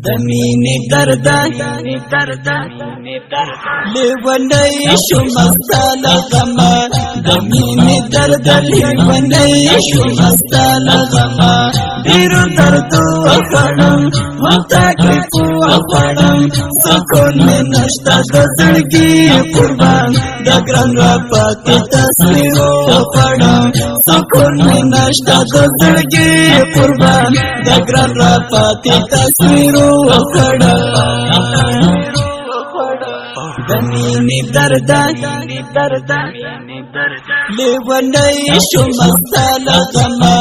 دمینی دردا لیونی شمستا لغما دمینی دردا لیونی شمستا لغما دیرو دردو اخڑم هم تکلیفو اخڑم سکون میں نشتا دزرگی قربان دگران را پاتی تصویرو اخڑم سکون میں نشتا دزرگی قربان دگران را پاتی تصویرو اخڑم دمینی دردا لیونی شمستا لغما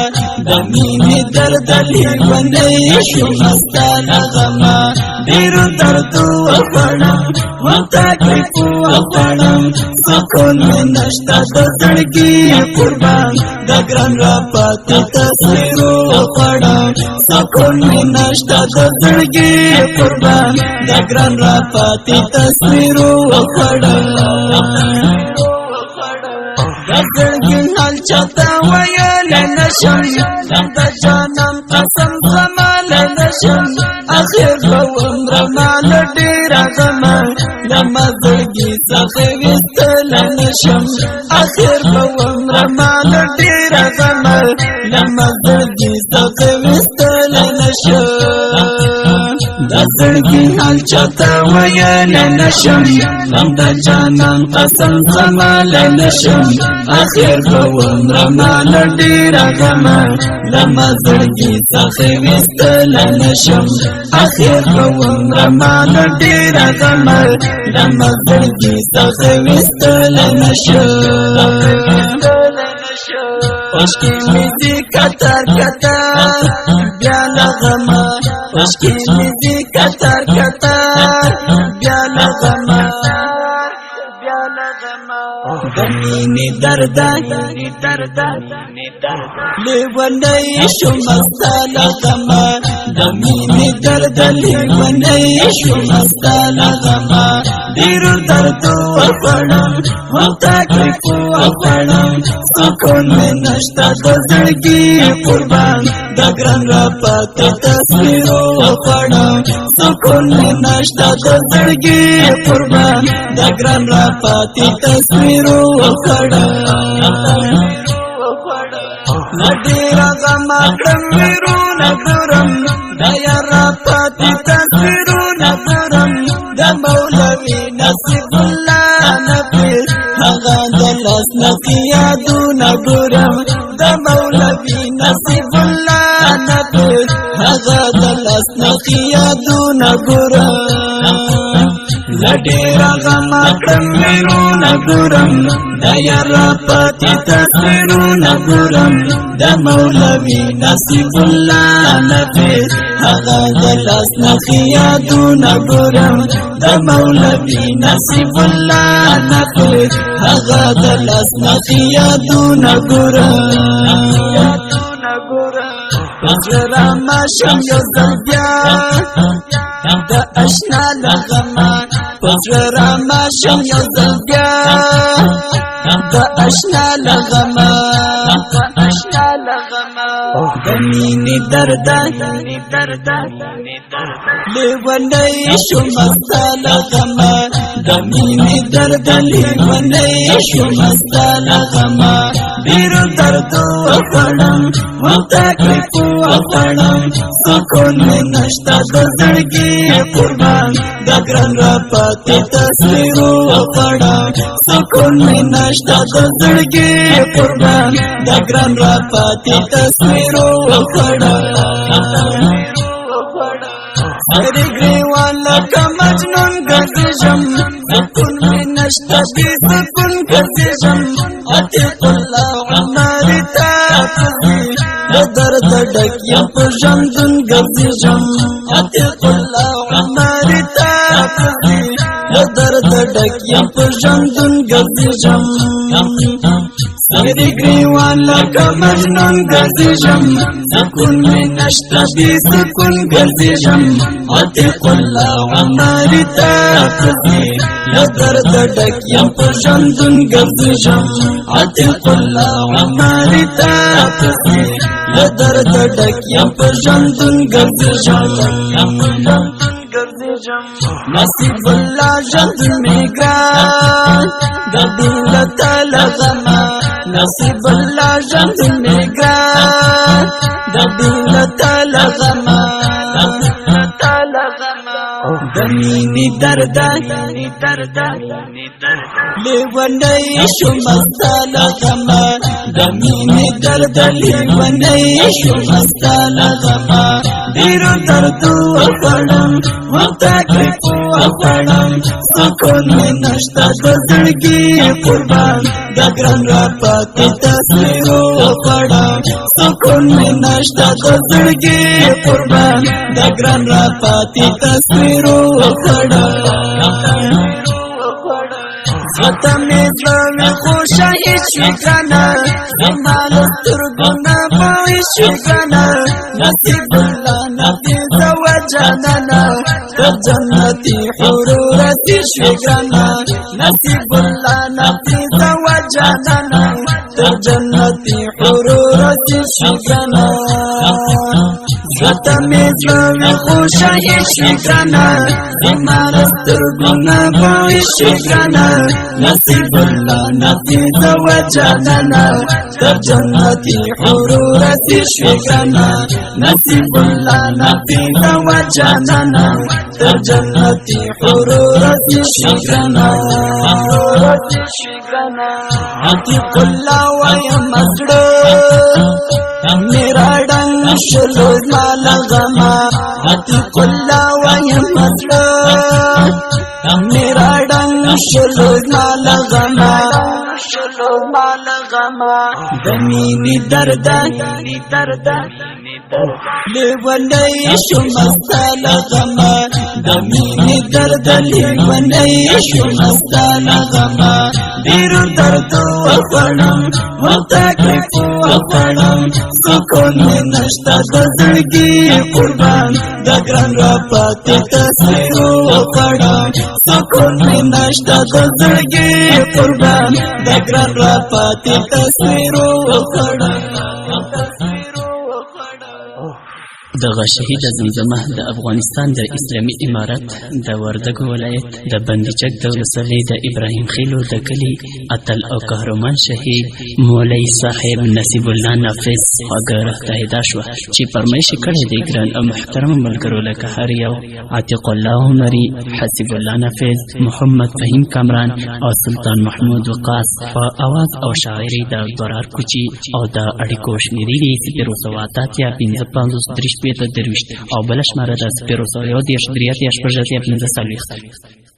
دمینی دردا لیونی شمستا لغما دیرو دردو اخڑم هم تکلیفو اخڑم سکون میں نشتا دزرگی قربان دگران را پاتی تصویرو اخڑم سکون میں نشتا دزرگی قربان دگران را پاتی تصویرو دزرگی حال چاہتا ویل نشم دا جانم قسم زمال نشم آخر بوم رمال دیر غمان لما زرگی سخویستل نشم آخر بوم رمال دیر غمان لما زرگی سخویستل نشم دزرگی حال چاہتا ویل نشم دا جانم قسم زمال نشم آخر بوم رمال دیر غمان لما زرگی سخویستل نشم آخر بوم رمال دیر غمان لما زرگی سخویستل نشم عشقی میزی کتر کتر بیا لغما عشقی میزی کتر کتر بیا لغما دمینی دردا لیونی شمستا لغما دمینی دردا لیونی شمستا لغما دیرو دردو اخڑم هم تکلیفو اخڑم سکون میں نشتا دزرگی قربان دگران را پاتی تصویرو اخڑم سکون میں نشتا دزرگی قربان دگران را پاتی تصویرو اخڑم ندیرا غما کمیرو نگرم دیا را پاتی تصویرو نگرم دا مولوی نصیب اللہ نبیر حغا دلس نقیادو نگرم دا مولوی نصیب اللہ نبیر حغا دلس نقیادو نگرم لڈیرا غما کمیرو نگرم دیا را پاتی تصویرو نگرم دا مولوی نصیب اللہ نبیر حغا دلس نقیادو نگرم دا مولوی نصیب اللہ نبیر حغا دلس نقیادو نگرم پزرا ماشم یو زلبیا دا اشنا لغما پزرا ماشم یو زلبیا دا اشنا لغما دمینی دردا لیونی شمستا لغما دمینی دردا لیونی شمستا لغما دیرو دردو اخڑم هم تکلیفو اخڑم سکون میں نشتا دزرگی قربان دگران را پاتی تصویرو اخڑم سکون میں نشتا دزرگی قربان دگران را پاتی تصویرو اخڑم سری گریوان لکا مجنون گردشم سکون میں نشتا بی سکون گردشم عتیق اللہ عماری تاکزی درد ڈکیم پر جمدن گردشم عتیق اللہ عماری تاکزی درد ڈکیم پر جمدن گردشم سری گریوان لکا مجنون گردشم سکون میں نشتا بی سکون گردشم عتیق اللہ عماری تاکزی درد ڈکیم پر جمدن گردشم عتیق اللہ عماری تاکزی د درد ډک یم په ژوندون ګرځېږم نصیب الله ژوندون مې ګران د دین له تله غمه نصیب الله ژوندون مې ګران د دین له تله غمه د مینې درده لیونی شوم ستا له غمه د مینې درده لیونی شوم ستا له غمه ډېرو دردو وخوړم تکلیفو وخوړم سکون مې نشته د زړګي قربان د ګران راپاتې تصویرو وخوړم سکون مې نشته د زړګي قربان د ګران راپاتې تصویرو وخوړم زړه مې زړه خوشه هېڅ وي ګرانه زما له سترګو نه به هېڅ وي ګرانه نصیب الله نفیسه وه جانانه تر جنتي حورو رسېږ شوې ګرانه نصیب الله نفیسه وه جانانه تر جنتي حورو رسېږ شوې ګرانه زړه مې زړه خوشه هېڅ وي ګرانه زما له سترګو نه به هېڅ وي ګرانه نصیب الله نفیسه وه جانانه تر جنتي حورو رسېږ شوې ګرانه نصیب الله نفیسه وه جانانه تر جنتي حورو رسېږ شوې ګرانه عتیق الله وایم زړه میرا ډنګ شلو زما له غمه عتیق الله وایم زړه میرا ډنګ شلو زما له غمه د مینې درده لیونی شوم ستا له غمه د مینې درده لیونی شوم ستا له غمه ډېرو دردو وخوړم تکلیفو وخوړم سکون مې نشته د زړګي قربان د ګران راپاتې تصویرو وخوړم سکون مې نشته د زړګي قربان د ګران راپاتې تصویرو وخوړم دغه شهید زمزمه د افغانستان د اسلامي امارت د وردګو ولایت د بندیچک د ولسوالۍ د ابراهیم خیلو د کلي اتل او قهرمان شهید مولوي صاحب نصیب الله نافذ خواږه رهتهیدا شوه چې فرمایش کړی دی ګران او محترم ملګرو لکه هر یو عتیق الله عمري حسیب الله نافذ محمد فهیم کامران او سلطان محمود وقاص په اواز او شاعري د برار کوچي او د اړیکو شمیرې دي 0 او بل شماره د 0 1 3 8 5 5 5